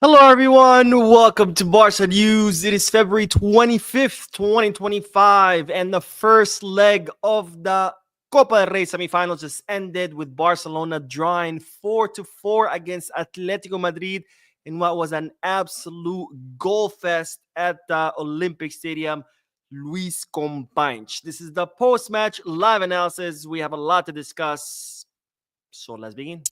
Hello, everyone. Welcome to Barca News. It is February 25th, 2025, and the first leg of the Copa del Rey semifinals just ended with Barcelona drawing 4-4 against Atletico Madrid in what was an absolute goal fest at the Olympic Stadium. Luis Companys. This is the post-match live analysis. We have a lot to discuss, so let's begin.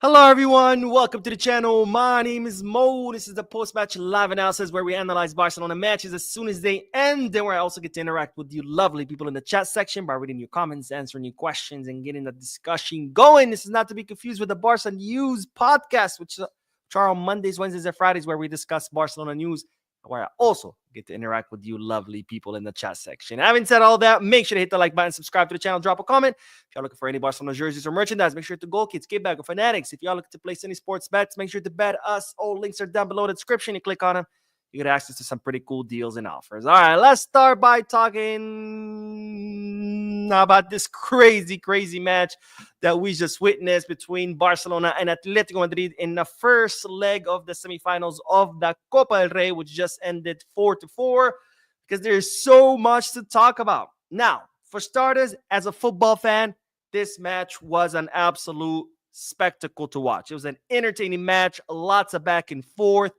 Hello, everyone. Welcome to the channel. My name is Mo. This is the post-match live analysis where we analyze Barcelona matches as soon as they end, and where I also get to interact with you lovely people in the chat section by reading your comments, answering your questions, and getting the discussion going. This is not to be confused with the Barca News podcast, which are on Mondays, Wednesdays, and Fridays, where we discuss Barcelona news, where I also get to interact with you lovely people in the chat section. Having said all that, make sure to hit the like button, subscribe to the channel, drop a comment. If y'all looking for any Barcelona jerseys or merchandise, make sure to Goal Kids, Get Back, or Fanatics. If y'all looking to place any sports bets, make sure to bet us. All links are down below the description. You click on them, you get access to some pretty cool deals and offers. All right, let's start by talking about this crazy match that we just witnessed between Barcelona and Atletico Madrid in the first leg of the semifinals of the Copa del Rey, which just ended 4-4, because there's so much to talk about. Now, for starters, as a football fan, this match was an absolute spectacle to watch. It was an entertaining match, lots of back and forth,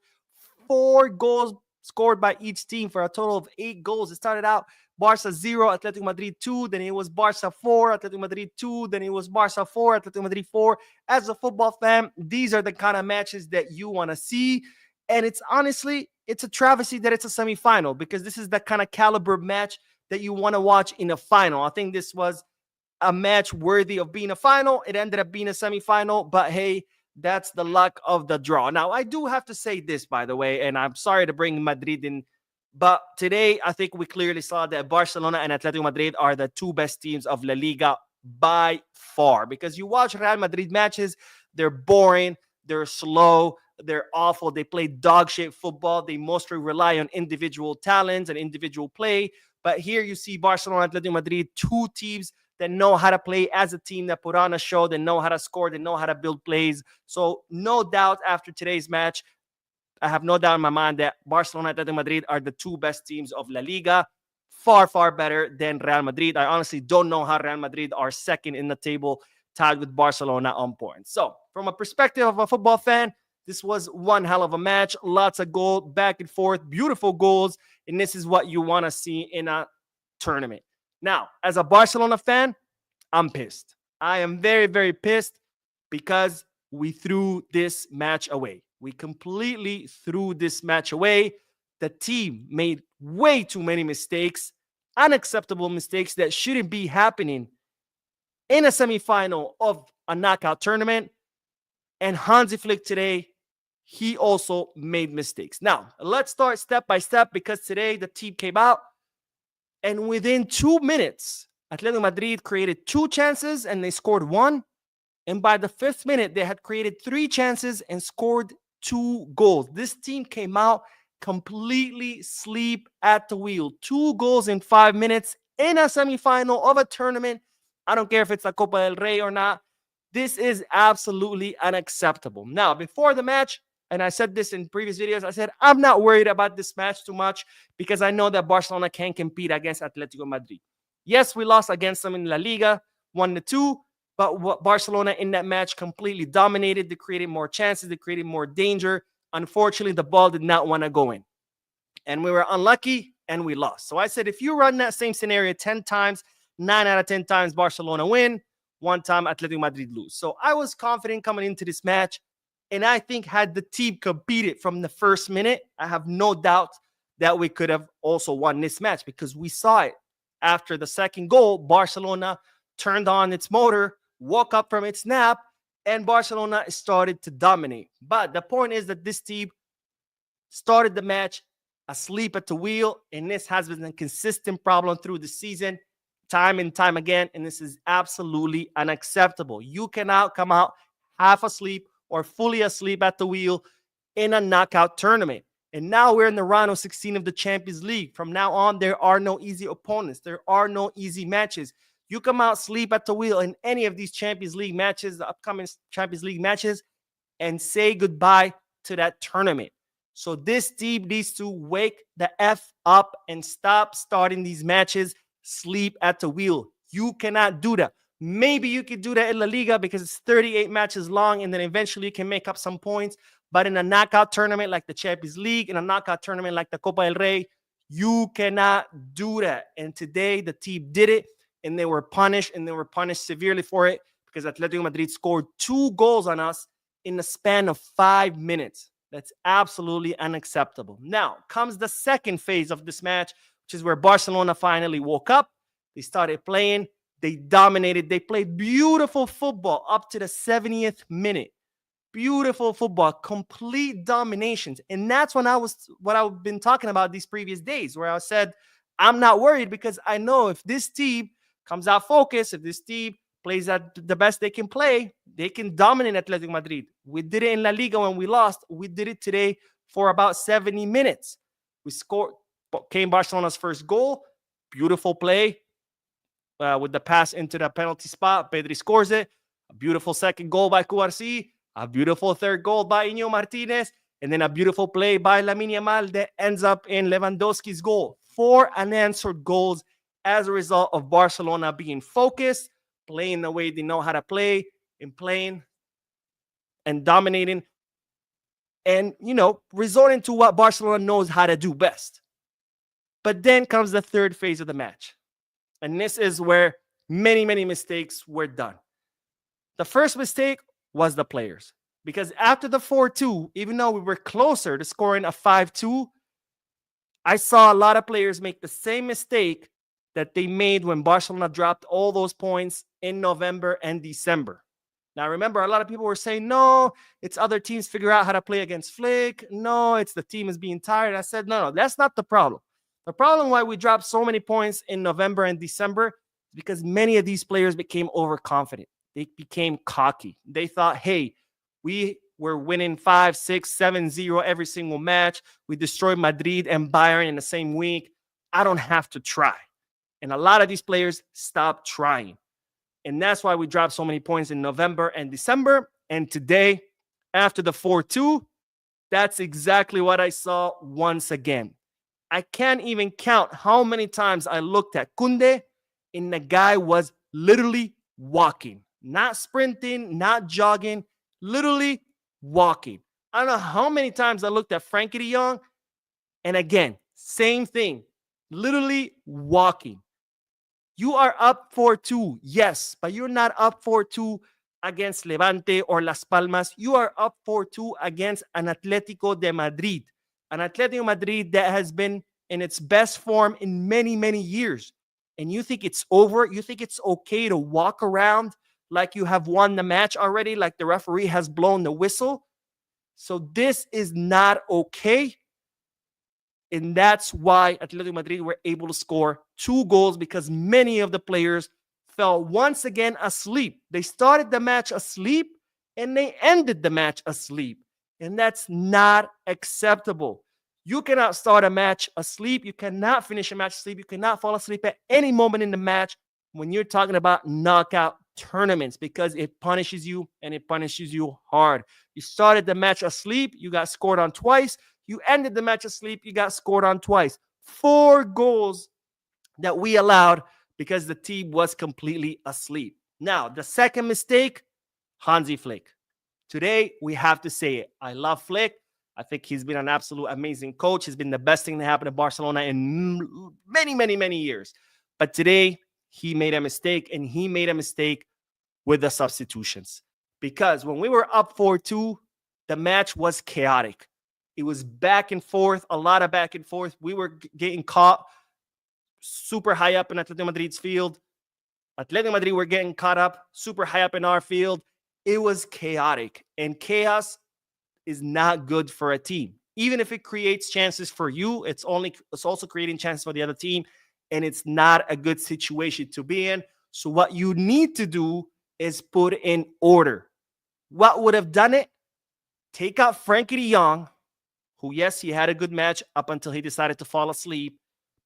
4 goals scored by each team for a total of 8 goals. It started out Barca 0, Atletico Madrid 2, then it was Barca 4, Atletico Madrid 2, then it was Barca 4, Atletico Madrid 4. As a football fan, these are the kind of matches that you want to see. And it's honestly, it's a travesty that it's a semifinal, because this is the kind of caliber match that you want to watch in a final. I think this was a match worthy of being a final. It ended up being a semifinal, but hey, that's the luck of the draw. Now, I do have to say this, by the way, and I'm sorry to bring Madrid in, but today I think we clearly saw that Barcelona and Atletico Madrid are the 2 best teams of La Liga by far. Because you watch Real Madrid matches, they're boring, they're slow, they're awful. They play dog shit football. They mostly rely on individual talents and individual play. But here you see Barcelona and Atletico Madrid, 2 teams that know how to play as a team, that put on a show, that know how to score, that know how to build plays. So no doubt after today's match, I have no doubt in my mind that Barcelona and Atletico Madrid are the 2 best teams of La Liga. Far better than Real Madrid. I honestly don't know how Real Madrid are second in the table, tied with Barcelona on points. So from a perspective of a football fan, this was one hell of a match. Lots of goal, back and forth, beautiful goals. And this is what you want to see in a tournament. Now, as a Barcelona fan, I'm pissed. I am very pissed, because we threw this match away. We completely threw this match away. The team made way too many mistakes, unacceptable mistakes that shouldn't be happening in a semifinal of a knockout tournament. And Hansi Flick today, he also made mistakes. Now, let's start step by step, because today the team came out, and within 2 minutes, Atletico Madrid created 2 chances and they scored 1. And by the 5th minute, they had created 3 chances and scored 2 goals. This team came out completely asleep at the wheel. 2 goals in 5 minutes in a semifinal of a tournament. I don't care if it's a Copa del Rey or not. This is absolutely unacceptable. Now, before the match, and I said this in previous videos, I said, I'm not worried about this match too much, because I know that Barcelona can compete against Atletico Madrid. Yes, we lost against them in La Liga, 1-2, but Barcelona in that match completely dominated. They created more chances. They created more danger. Unfortunately, the ball did not want to go in. And we were unlucky, and we lost. So I said, if you run that same scenario 10 times, 9 out of 10 times Barcelona win, 1 time Atletico Madrid lose. So I was confident coming into this match. And I think had the team competed from the first minute, I have no doubt that we could have also won this match, because we saw it. After the second goal, Barcelona turned on its motor, woke up from its nap, and Barcelona started to dominate. But the point is that this team started the match asleep at the wheel, and this has been a consistent problem through the season. time and time again, and this is absolutely unacceptable. You cannot come out half asleep or fully asleep at the wheel in a knockout tournament. And now we're in the round of 16 of the Champions League. From now on, there are no easy opponents. There are no easy matches. You come out sleep at the wheel in any of these Champions League matches, the upcoming Champions League matches, and say goodbye to that tournament. So this team needs to wake the F up and stop starting these matches sleep at the wheel. You cannot do that. Maybe you could do that in La Liga because it's 38 matches long, and then eventually you can make up some points. But in a knockout tournament like the Champions League, in a knockout tournament like the Copa del Rey, you cannot do that. And today the team did it, and they were punished, and they were punished severely for it because Atletico Madrid scored 2 goals on us in the span of 5 minutes. That's absolutely unacceptable. Now comes the second phase of this match, which is where Barcelona finally woke up. They started playing. They dominated. They played beautiful football up to the 70th minute. Beautiful football, complete dominations. And that's what I've been talking about these previous days, where I said, I'm not worried because I know if this team comes out focused, if this team plays at the best they can play, they can dominate Atletico Madrid. We did it in La Liga when we lost. We did it today for about 70 minutes. We scored, came Barcelona's first goal. Beautiful play with the pass into the penalty spot. Pedri scores it. A beautiful second goal by Cubarsí. A beautiful third goal by Iñigo Martinez. And then a beautiful play by Lamine Yamal that ends up in Lewandowski's goal. 4 unanswered goals as a result of Barcelona being focused, playing the way they know how to play, and playing and dominating, and, resorting to what Barcelona knows how to do best. But then comes the third phase of the match. And this is where many, many mistakes were done. The first mistake was the players. Because after the 4-2, even though we were closer to scoring a 5-2, I saw a lot of players make the same mistake that they made when Barcelona dropped all those points in November and December. Now, remember, a lot of people were saying, no, it's other teams figure out how to play against Flick. No, it's the team is being tired. I said, no, that's not the problem. The problem why we dropped so many points in November and December is because many of these players became overconfident. They became cocky. They thought, hey, we were winning 5, 6, 7-0 every single match. We destroyed Madrid and Bayern in the same week. I don't have to try. And a lot of these players stopped trying. And that's why we dropped so many points in November and December. And today, after the 4-2, that's exactly what I saw once again. I can't even count how many times I looked at Koundé and the guy was literally walking. Not sprinting, not jogging, literally walking. I don't know how many times I looked at Frankie de Jong, and again, same thing, literally walking. You are up 4-2, yes, but you're not up 4-2 against Levante or Las Palmas. You are up 4-2 against an Atletico de Madrid, an Atletico Madrid that has been in its best form in many, many years. And you think it's over? You think it's okay to walk around like you have won the match already, like the referee has blown the whistle? So this is not okay. And that's why Atletico Madrid were able to score 2 goals, because many of the players fell once again asleep. They started the match asleep and they ended the match asleep. And that's not acceptable. You cannot start a match asleep. You cannot finish a match asleep. You cannot fall asleep at any moment in the match when you're talking about knockout tournaments, because it punishes you, and it punishes you hard. You started the match asleep. You got scored on twice. You ended the match asleep. You got scored on twice. 4 goals that we allowed because the team was completely asleep. Now, the second mistake, Hansi Flick. Today, we have to say it. I love Flick. I think he's been an absolute amazing coach. He's been the best thing to happen to Barcelona in many, many, many years. But today, he made a mistake, and he made a mistake with the substitutions. Because when we were up 4-2, the match was chaotic. It was back and forth, a lot of back and forth. We were getting caught super high up in Atletico Madrid's field. Atletico Madrid were getting caught up super high up in our field. It was chaotic, and chaos is not good for a team. Even if it creates chances for you, it's also creating chances for the other team, and it's not a good situation to be in. So what you need to do is put in order. What would have done it? Take out Frankie de Jong, who, yes, he had a good match up until he decided to fall asleep.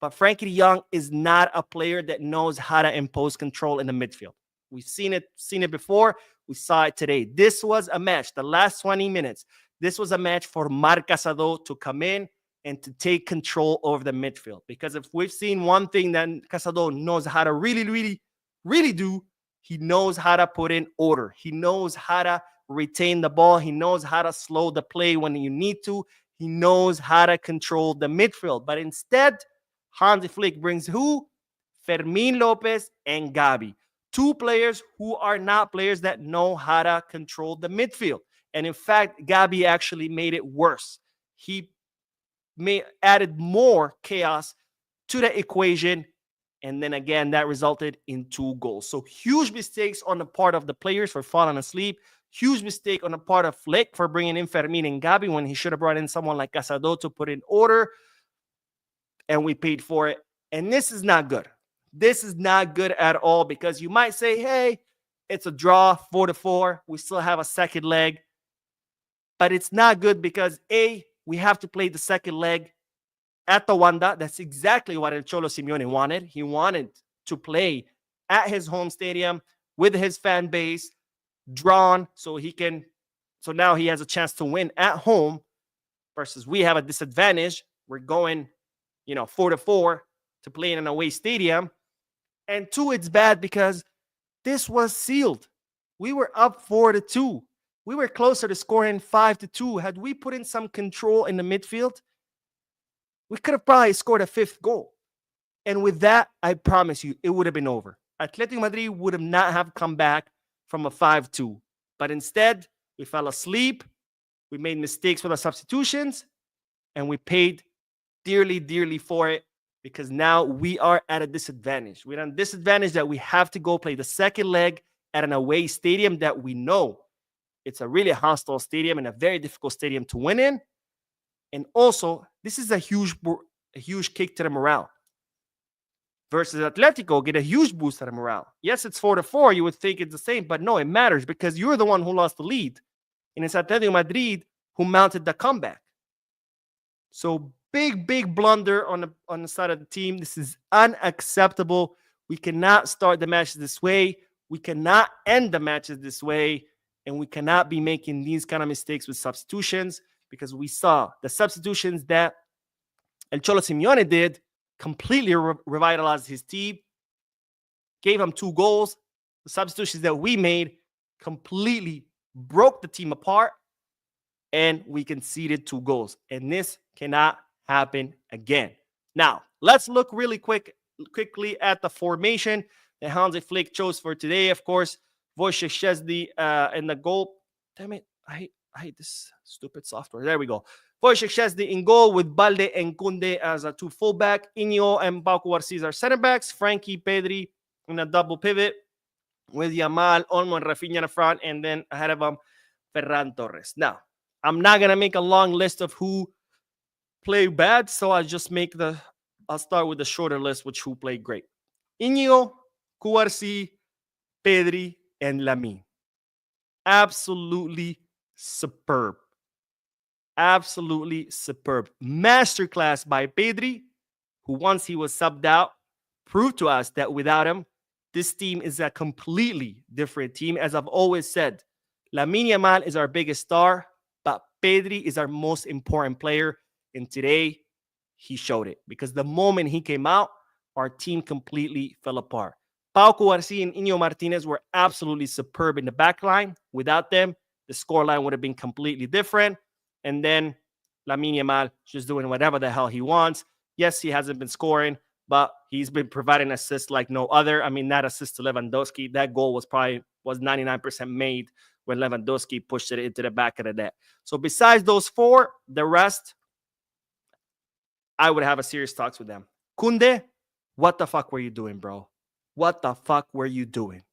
But Frankie de Jong is not a player that knows how to impose control in the midfield. We've seen it before. We saw it today. This was a match, the last 20 minutes. This was a match for Marc Casado to come in and to take control over the midfield. Because if we've seen one thing that Casado knows how to really do, he knows how to put in order. He knows how to retain the ball. He knows how to slow the play when you need to. He knows how to control the midfield. But instead, Hansi Flick brings who? Fermin Lopez and Gabi. Two players who are not players that know how to control the midfield. And in fact, Gabi actually made it worse. He added more chaos to the equation. And then again, that resulted in 2 goals. So huge mistakes on the part of the players for falling asleep. Huge mistake on the part of Flick for bringing in Fermin and Gabi when he should have brought in someone like Casado to put in order. And we paid for it. And this is not good. This is not good at all, because you might say, hey, it's a draw, 4-4. We still have a second leg. But it's not good because, A, we have to play the second leg at the Wanda. That's exactly what El Cholo Simeone wanted. He wanted to play at his home stadium with his fan base, drawn, so now he has a chance to win at home, versus we have a disadvantage. We're going, 4-4 to play in an away stadium. And 2, it's bad because this was sealed. We were up 4-2. We were closer to scoring 5-2. Had we put in some control in the midfield, we could have probably scored a 5th goal. And with that, I promise you, it would have been over. Atletico Madrid would have not have come back from a 5-2. But instead, we fell asleep. We made mistakes with our substitutions. And we paid dearly, dearly for it, because now we are at a disadvantage. We're at a disadvantage that we have to go play the second leg at an away stadium that we know it's a really hostile stadium and a very difficult stadium to win in. And also, this is a huge kick to the morale. Versus Atletico, get a huge boost to the morale. Yes, it's 4-4. You would think it's the same, but no, it matters because you're the one who lost the lead. And it's Atletico Madrid who mounted the comeback. So big blunder on the side of the team. This is unacceptable. We cannot start the matches this way. We cannot end the matches this way. And we cannot be making these kind of mistakes with substitutions, because we saw the substitutions that El Cholo Simeone did completely revitalized his team, gave him 2 goals. The substitutions that we made completely broke the team apart, and we conceded 2 goals. And this cannot happen again. Now, let's look really quickly at the formation that Hansi Flick chose for today. Of course, Wojciech Szczesny in the goal. Damn it, I hate this stupid software. There we go. Wojciech Szczesny in goal with Balde and Kunde as a 2 fullback. Iñigo and Pau Cubarsí are center backs. Frankie, Pedri in a double pivot with Yamal, Olmo, and Rafinha in the front. And then ahead of them, Ferran Torres. Now, I'm not going to make a long list of who played bad, so I'll start with the shorter list, which who played great. Iñigo, Cubarsí, Pedri, and Lamine. Absolutely superb. Absolutely superb. Masterclass by Pedri, who once he was subbed out, proved to us that without him, this team is a completely different team. As I've always said, Lamine Yamal is our biggest star, but Pedri is our most important player. And today, he showed it. Because the moment he came out, our team completely fell apart. Pau Cubarsí and Iñigo Martinez were absolutely superb in the back line. Without them, the scoreline would have been completely different. And then Lamine Yamal just doing whatever the hell he wants. Yes, he hasn't been scoring, but he's been providing assists like no other. I mean, that assist to Lewandowski, that goal was 99% made when Lewandowski pushed it into the back of the net. So besides those 4, the rest, I would have a serious talks with them. Kunde, what the fuck were you doing, bro? What the fuck were you doing?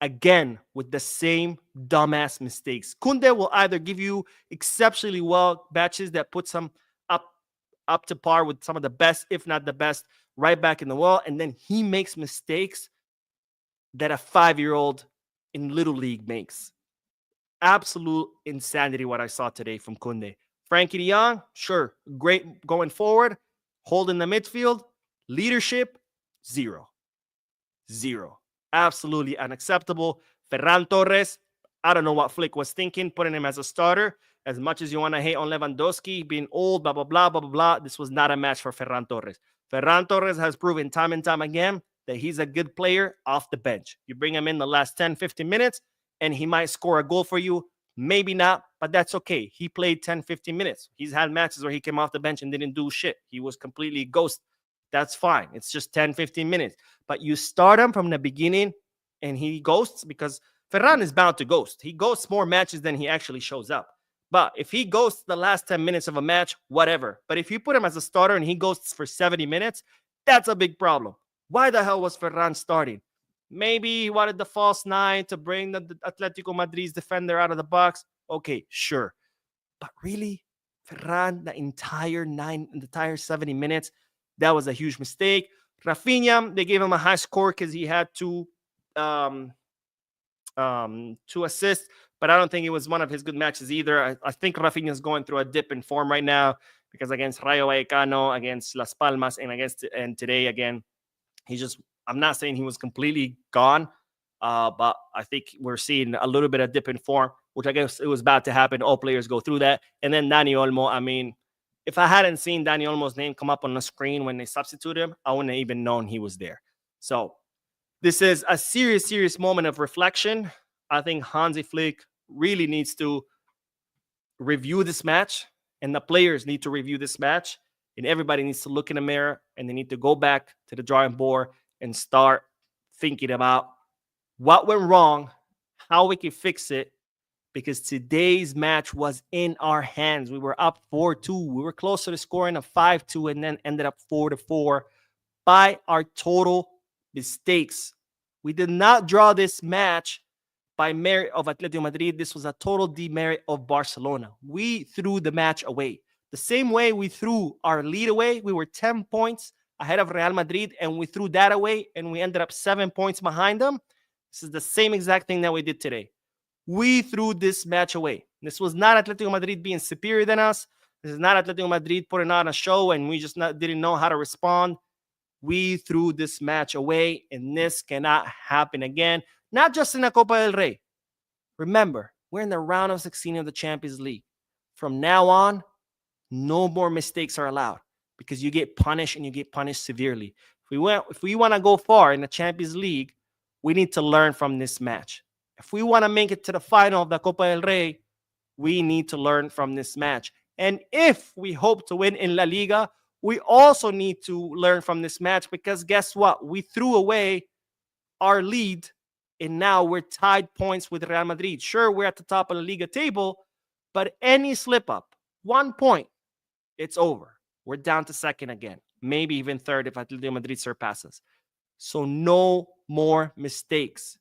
Again, with the same dumbass mistakes. Kunde will either give you exceptionally well batches that puts him up to par with some of the best, if not the best, right back in the wall, and then he makes mistakes that a 5-year-old in Little League makes. Absolute insanity what I saw today from Kunde. Frankie de Jong, sure, great going forward, holding the midfield, leadership, zero. Absolutely unacceptable. Ferran Torres, I don't know what Flick was thinking, putting him as a starter. As much as you want to hate on Lewandowski, being old, blah, blah, blah, blah, blah, blah, this was not a match for Ferran Torres. Ferran Torres has proven time and time again that he's a good player off the bench. You bring him in the last 10, 15 minutes, and he might score a goal for you. Maybe not, but that's okay. He played 10, 15 minutes. He's had matches where he came off the bench and didn't do shit. He was completely ghost. That's fine. It's just 10, 15 minutes. But you start him from the beginning and he ghosts, because Ferran is bound to ghost. He ghosts more matches than he actually shows up. But if he ghosts the last 10 minutes of a match, whatever. But if you put him as a starter and he ghosts for 70 minutes, that's a big problem. Why the hell was Ferran starting? Maybe he wanted the false nine to bring the Atletico Madrid's defender out of the box. Okay, sure. But really, Ferran, the entire 70 minutes, that was a huge mistake. Rafinha, they gave him a high score because he had two assists, but I don't think it was one of his good matches either. I think Rafinha is going through a dip in form right now, because against Rayo Vallecano, against Las Palmas, and today again, I'm not saying he was completely gone, but I think we're seeing a little bit of dip in form, which I guess it was about to happen. All players go through that. And then Dani Olmo, I mean, if I hadn't seen Dani Olmo's name come up on the screen when they substituted him, I wouldn't have even known he was there. So this is a serious moment of reflection. I think Hansi Flick really needs to review this match, and the players need to review this match, and everybody needs to look in the mirror, and they need to go back to the drawing board and start thinking about what went wrong, how we can fix it, because today's match was in our hands. We were up 4-2. We were closer to scoring a 5-2 and then ended up 4-4 by our total mistakes. We did not draw this match by merit of Atletico Madrid. This was a total demerit of Barcelona. We threw the match away. The same way we threw our lead away. We were 10 points ahead of Real Madrid, and we threw that away, and we ended up 7 points behind them. This is the same exact thing that we did today. We threw this match away. This was not Atletico Madrid being superior than us. This is not Atletico Madrid putting on a show and we just didn't know how to respond. We threw this match away, and this cannot happen again. Not just in the Copa del Rey. Remember, we're in the round of 16 of the Champions League. From now on, no more mistakes are allowed, because you get punished, and you get punished severely. If we want to go far in the Champions League, we need to learn from this match. If we want to make it to the final of the Copa del Rey, we need to learn from this match. And if we hope to win in La Liga, we also need to learn from this match, because guess what? We threw away our lead, and now we're tied points with Real Madrid. Sure, we're at the top of the Liga table, but any slip up, 1 point, it's over. We're down to second again, maybe even third if Atletico Madrid surpasses. So no more mistakes.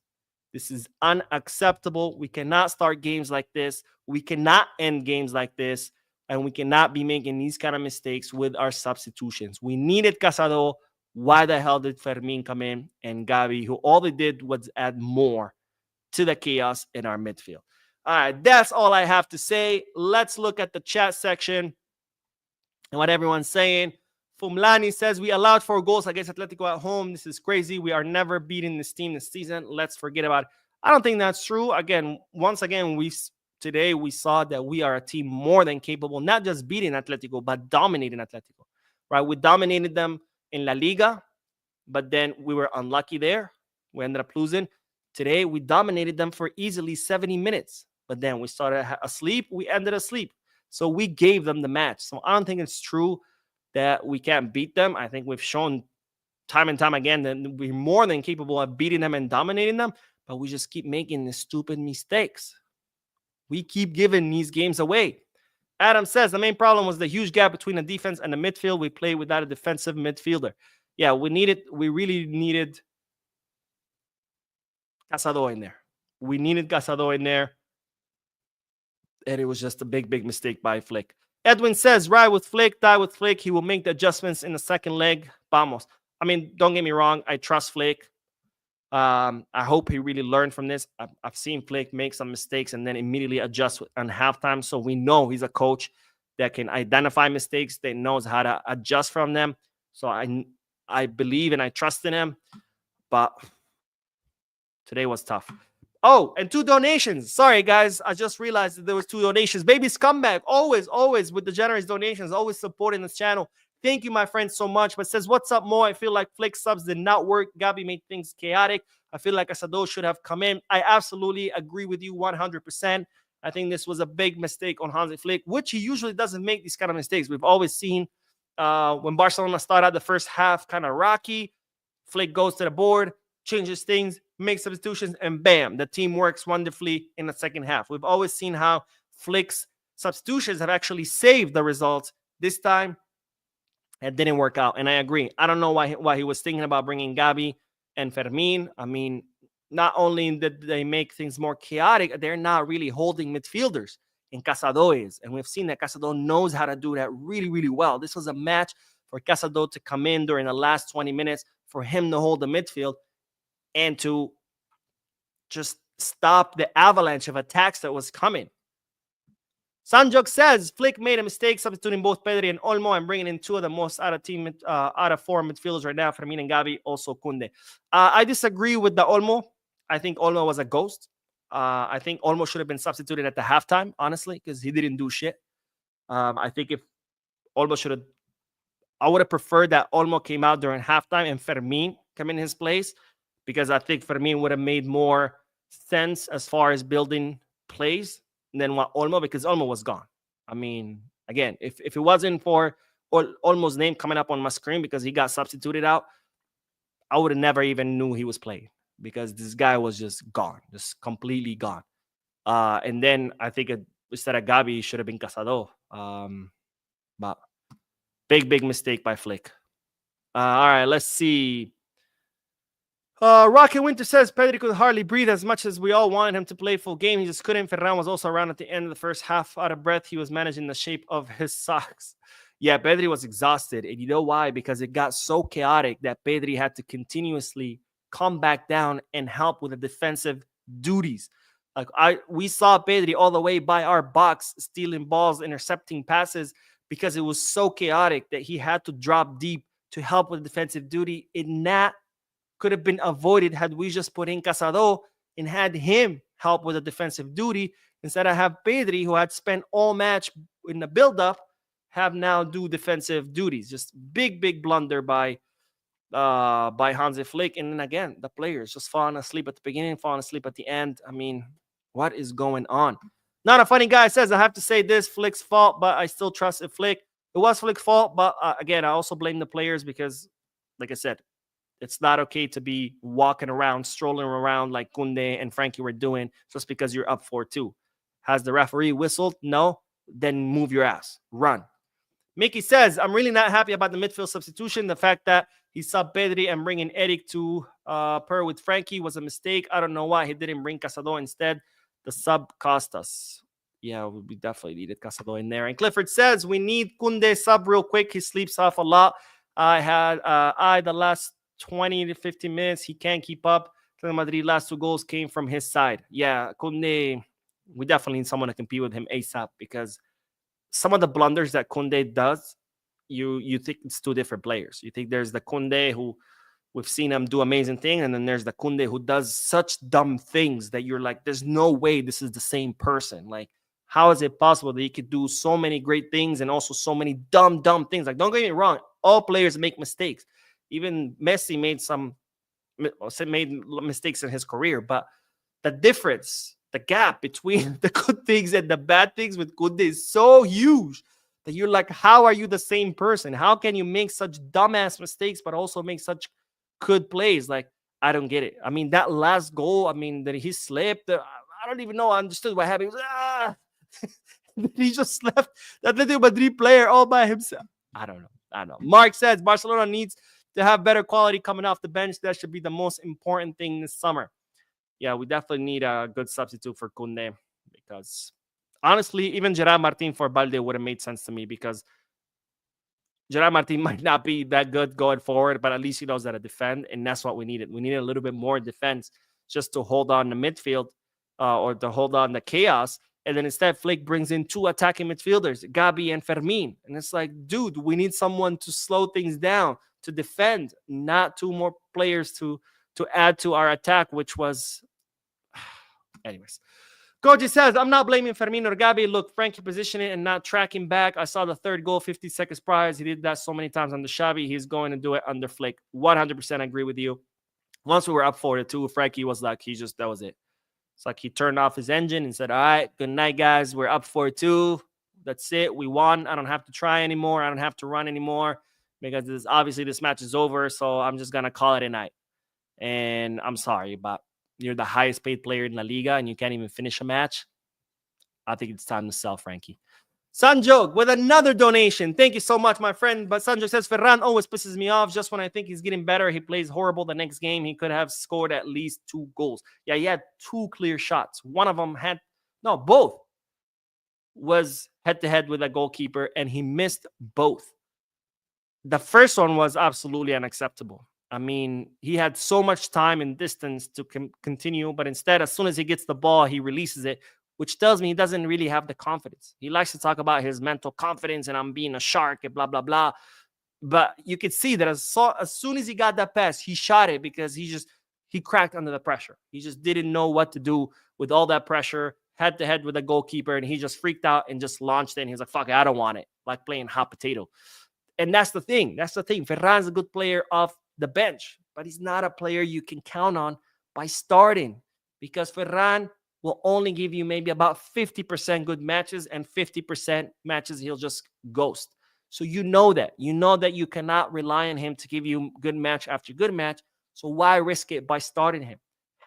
This is unacceptable. We cannot start games like this. We cannot end games like this. And we cannot be making these kind of mistakes with our substitutions. We needed Casado. Why the hell did Fermin come in and Gavi, who all they did was add more to the chaos in our midfield? All right, that's all I have to say. Let's look at the chat section and what everyone's saying. Fumlani says, we allowed 4 goals against Atletico at home. This is crazy. We are never beating this team this season. Let's forget about it. I don't think that's true. Once again, today we saw that we are a team more than capable, not just beating Atletico, but dominating Atletico, right? We dominated them in La Liga, but then we were unlucky there. We ended up losing. Today, we dominated them for easily 70 minutes, but then we started asleep. We ended asleep. So we gave them the match. So I don't think it's true that we can't beat them. I think we've shown time and time again that we're more than capable of beating them and dominating them, but we just keep making these stupid mistakes. We keep giving these games away. Adam says the main problem was the huge gap between the defense and the midfield. We played without a defensive midfielder. Yeah, we really needed Casado in there. We needed Casado in there. And it was just a big mistake by Flick. Edwin says, ride with Flick, die with Flick. He will make the adjustments in the second leg. Vamos. I mean, don't get me wrong. I trust Flick. I hope he really learned from this. I've seen Flick make some mistakes and then immediately adjust on halftime. So we know he's a coach that can identify mistakes, that knows how to adjust from them. So I believe and I trust in him. But today was tough. Oh, and 2 donations. Sorry, guys. I just realized that there was 2 donations. Baby Scumbag, always with the generous donations, always supporting this channel. Thank you, my friend, so much. But says, what's up, Mo? I feel like Flick subs did not work. Gabi made things chaotic. I feel like Asado should have come in. I absolutely agree with you 100%. I think this was a big mistake on Hansi Flick, which he usually doesn't make these kind of mistakes. We've always seen when Barcelona started the first half kind of rocky, Flick goes to the board, changes things, makes substitutions, and bam, the team works wonderfully in the second half. We've always seen how Flick's substitutions have actually saved the results. This time, it didn't work out, and I agree. I don't know why he was thinking about bringing Gabi and Fermin. I mean, not only did they make things more chaotic, they're not really holding midfielders in Casado is, and we've seen that Casado knows how to do that really, really well. This was a match for Casado to come in during the last 20 minutes, for him to hold the midfield, and to just stop the avalanche of attacks that was coming. Sanjok says Flick made a mistake substituting both Pedri and Olmo and bringing in 2 of the most out of form midfielders right now, Fermin and Gabi, also Kunde. I disagree with the Olmo. I think Olmo was a ghost. I think Olmo should have been substituted at the halftime, honestly, because he didn't do shit. I think if Olmo should have, I would have preferred that Olmo came out during halftime and Fermin come in his place, because I think Fermin would have made more sense as far as building plays than what Olmo, because Olmo was gone. I mean, again, if it wasn't for Olmo's name coming up on my screen because he got substituted out, I would have never even knew he was playing, because this guy was just gone, just completely gone. And then I think instead of Gabi, it should have been Casado. But big mistake by Flick. All right, let's see. Rocket Winter says Pedri could hardly breathe as much as we all wanted him to play full game. He just couldn't. Ferran was also around at the end of the first half, out of breath. He was managing the shape of his socks. Yeah, Pedri was exhausted. And you know why? Because it got so chaotic that Pedri had to continuously come back down and help with the defensive duties. Like we saw Pedri all the way by our box, stealing balls, intercepting passes, because it was so chaotic that he had to drop deep to help with defensive duty. In that could have been avoided had we just put in Casado and had him help with the defensive duty, instead of have Pedri, who had spent all match in the build-up, have now do defensive duties. Just big blunder by Hansi Flick. And then again, the players just falling asleep at the beginning, falling asleep at the end. I mean, what is going on? Not a funny guy says, I have to say this, Flick's fault, but I still trust Flick. It was Flick's fault, but again, I also blame the players, because, like I said, it's not okay to be walking around, strolling around like Kunde and Frankie were doing just because you're up 4-2. Has the referee whistled? No. Then move your ass. Run. Mickey says, I'm really not happy about the midfield substitution. The fact that he subbed Pedri and bringing Eric to pair with Frankie was a mistake. I don't know why he didn't bring Casado instead. The sub cost us. Yeah, we definitely needed Casado in there. And Clifford says, we need Kunde sub real quick. He sleeps off a lot. I had the last 20 to 50 minutes. He can't keep up. Atletico Madrid last 2 goals came from his side. Yeah, Kunde, we definitely need someone to compete with him ASAP, because some of the blunders that Kunde does, you think it's 2 different players. You think there's the Kunde who we've seen him do amazing things, and then there's the Kunde who does such dumb things that you're like, there's no way this is the same person. Like, how is it possible that he could do so many great things and also so many dumb things? Like, don't get me wrong, all players make mistakes. Even Messi made mistakes in his career, but the difference, the gap between the good things and the bad things with Kunde is so huge that you're like, how are you the same person? How can you make such dumbass mistakes but also make such good plays? Like, I don't get it. I mean, that last goal, I mean, that he slipped, I don't even know. I understood what happened. He just left the Atletico Madrid player all by himself. I don't know. Mark says Barcelona needs to have better quality coming off the bench. That should be the most important thing this summer. Yeah, we definitely need a good substitute for Kunde, because honestly, even Gerard Martin for Balde would have made sense to me, because Gerard Martin might not be that good going forward, but at least he knows how to defend, and that's what we needed. We needed a little bit more defense just to hold on the midfield or to hold on the chaos. And then instead, Flick brings in 2 attacking midfielders, Gabi and Fermin. And it's like, dude, we need someone to slow things down, to defend, not 2 more players to add to our attack, which was... Anyways. Koji says, I'm not blaming Fermin or Gabi. Look, Frankie positioning and not tracking back. I saw the 3rd goal, 50 seconds prior. He did that so many times on the Xavi. He's going to do it under Flick. 100% agree with you. Once we were up 4-2, Frankie was like, that was it. It's like he turned off his engine and said, all right, good night, guys. We're up 4-2. That's it. We won. I don't have to try anymore. I don't have to run anymore because obviously this match is over. So I'm just going to call it a night. And I'm sorry, but you're the highest paid player in La Liga and you can't even finish a match. I think it's time to sell, Frankie. Sanjog with another donation. Thank you so much, my friend. But Sanjog says, Ferran always pisses me off. Just when I think he's getting better, he plays horrible the next game. He could have scored at least 2 goals. Yeah, he had 2 clear shots. One of them both was head-to-head with a goalkeeper, and he missed both. The first one was absolutely unacceptable. I mean, he had so much time and distance to continue, but instead, as soon as he gets the ball, he releases it, which tells me he doesn't really have the confidence. He likes to talk about his mental confidence and I'm being a shark and blah, blah, blah. But you could see that as soon as he got that pass, he shot it because he cracked under the pressure. He just didn't know what to do with all that pressure, head-to-head with a goalkeeper, and he just freaked out and just launched it, and he was like, fuck it, I don't want it, like playing hot potato. And that's the thing. Ferran's a good player off the bench, but he's not a player you can count on by starting because Ferran will only give you maybe about 50% good matches and 50% matches he'll just ghost. So you know that you cannot rely on him to give you good match after good match. So why risk it by starting him?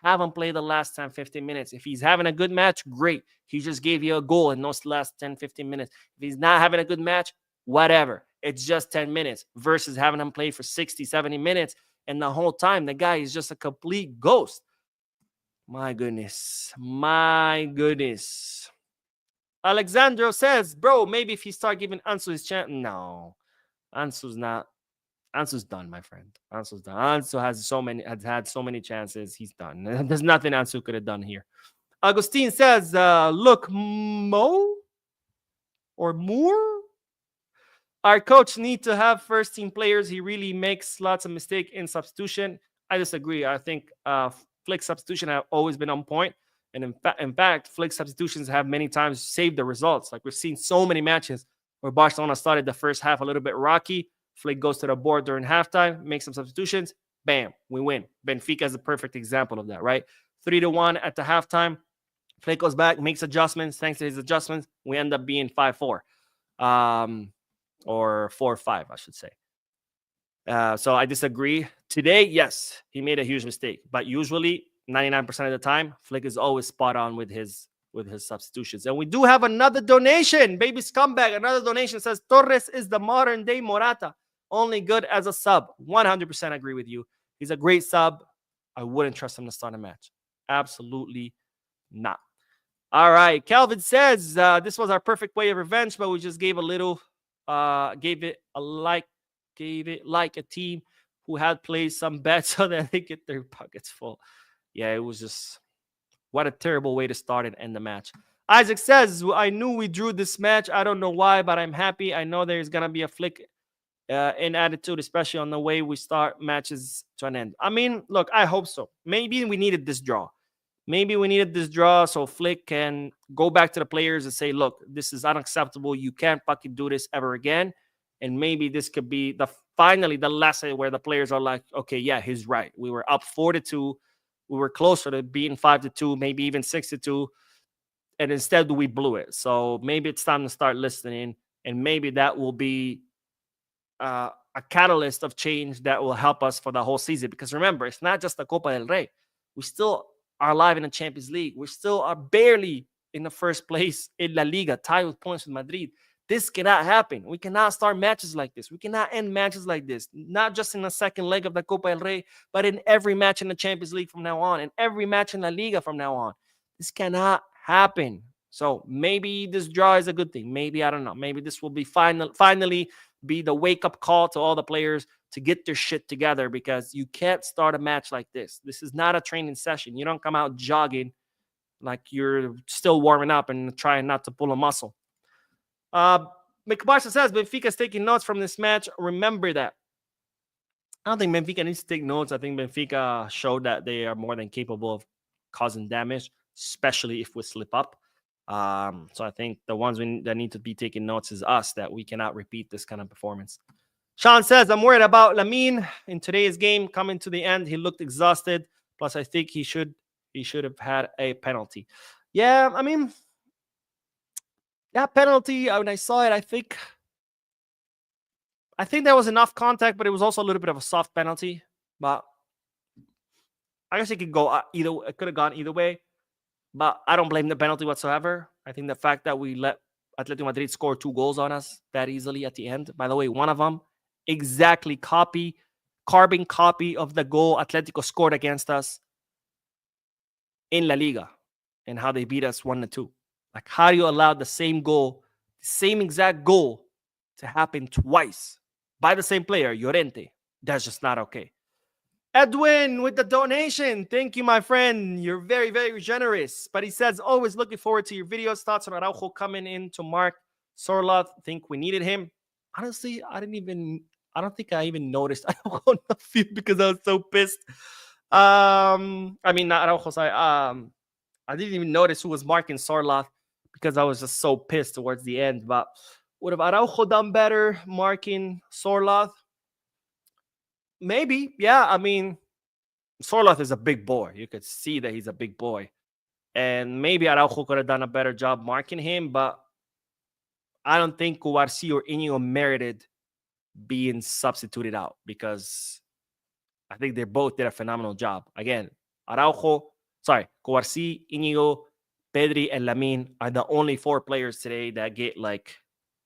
Have him play the last 10, 15 minutes. If he's having a good match, great. He just gave you a goal in those last 10, 15 minutes. If he's not having a good match, whatever. It's just 10 minutes versus having him play for 60, 70 minutes. And the whole time, the guy is just a complete ghost. My goodness. Alexandro says, bro, maybe if he start giving Ansu his chance. No, Ansu's done, my friend. Ansu's done. Ansu has had so many chances. He's done. There's nothing Ansu could have done here. Agustin says, look, Moore. Our coach need to have first team players. He really makes lots of mistakes in substitution. I disagree. I think Flick's substitution have always been on point. And in fact, Flick's substitutions have many times saved the results. Like we've seen so many matches where Barcelona started the first half a little bit rocky. Flick goes to the board during halftime, makes some substitutions. Bam, we win. Benfica is a perfect example of that, right? 3-1 at the halftime. Flick goes back, makes adjustments. Thanks to his adjustments, we end up being 5-4. Or 4-5, I should say. So I disagree. Today, yes, he made a huge mistake. But usually, 99% of the time, Flick is always spot on with his substitutions. And we do have another donation. Baby Scumbag, another donation says, Torres is the modern-day Morata. Only good as a sub. 100% agree with you. He's a great sub. I wouldn't trust him to start a match. Absolutely not. All right. Calvin says, this was our perfect way of revenge, but we just gave a little... gave it like a team who had played some bets so that they get their pockets full. Yeah, it was just what a terrible way to start and end the match. Isaac says, I knew we drew this match. I don't know why, but I'm happy. I know there's going to be a flick in attitude, especially on the way we start matches to an end. I mean, look, I hope so. Maybe we needed this draw. So Flick can go back to the players and say, look, this is unacceptable. You can't fucking do this ever again. And maybe this could be finally the lesson where the players are like, okay, yeah, he's right. We were up 4-2. We were closer to being 5-2, maybe even 6-2. And instead we blew it. So maybe it's time to start listening. And maybe that will be a catalyst of change that will help us for the whole season. Because remember, it's not just the Copa del Rey. We still are alive in the Champions League. We still are barely in the first place in La Liga, tied with points with Madrid. This cannot happen. We cannot start matches like this. We cannot end matches like this. Not just in the second leg of the Copa del Rey, but in every match in the Champions League from now on, and every match in La Liga from now on. This cannot happen. So maybe this draw is a good thing. Maybe, I don't know. Maybe this will be finally be the wake-up call to all the players to get their shit together, because you can't start a match like this. This is not a training session. You don't come out jogging like you're still warming up and trying not to pull a muscle. Barca says Benfica is taking notes from this match. Remember that. I don't think Benfica needs to take notes. I think Benfica showed that they are more than capable of causing damage, especially if we slip up. So I think the ones that need to be taking notes is us, that we cannot repeat this kind of performance. Sean says, I'm worried about Lamine in today's game. Coming to the end, he looked exhausted. Plus, I think he should have had a penalty. Yeah, I mean, that penalty, when I saw it, I think there was enough contact, but it was also a little bit of a soft penalty. But I guess it could go either. It could have gone either way. But I don't blame the penalty whatsoever. I think the fact that we let Atletico Madrid score 2 goals on us that easily at the end. By the way, one of them exactly carbon copy of the goal Atletico scored against us in La Liga and how they beat us 1-2. Like, how do you allow the same goal, the same exact goal, to happen twice by the same player, Llorente? That's just not okay. Edwin with the donation. Thank you, my friend. You're very, very generous. But he says, always looking forward to your videos. Thoughts on Araujo coming in to mark Sorloth. Think we needed him. Honestly, I don't think I even noticed Araujo on the field because I was so pissed. I mean, not Araujo, sorry. I didn't even notice who was marking Sorloth because I was just so pissed towards the end. But would have Araujo done better marking Sorloth? Maybe, yeah. I mean, Sorloth is a big boy. You could see that he's a big boy. And maybe Araujo could have done a better job marking him, but I don't think Cubarsí or Inigo merited being substituted out, because I think they both did a phenomenal job. Again, Cubarsí, Inigo, Pedri, and Lamine are the only 4 players today that get like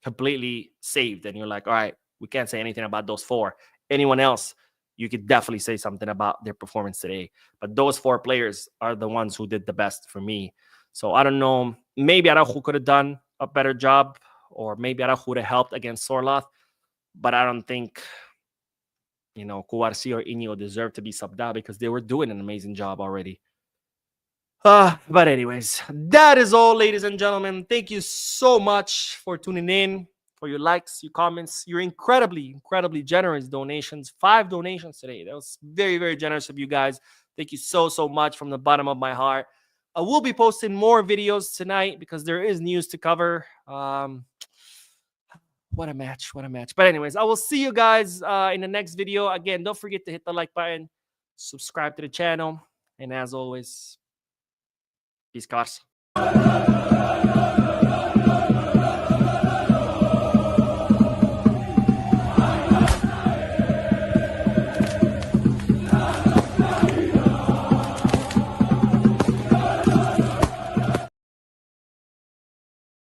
completely saved. And you're like, all right, we can't say anything about those 4. Anyone else, you could definitely say something about their performance today. But those 4 players are the ones who did the best for me. So I don't know. Maybe Araujo could have done a better job, or maybe Araujo would have helped against Sorloth. But I don't think, Cubarsí or Inigo deserve to be subbed out because they were doing an amazing job already. But anyways, that is all, ladies and gentlemen. Thank you so much for tuning in, for your likes, your comments, your incredibly, incredibly generous donations. 5 donations today. That was very, very generous of you guys. Thank you so, so much from the bottom of my heart. I will be posting more videos tonight because there is news to cover. What a match. What a match. But anyways, I will see you guys in the next video. Again, don't forget to hit the like button, subscribe to the channel, and as always, peace, cars.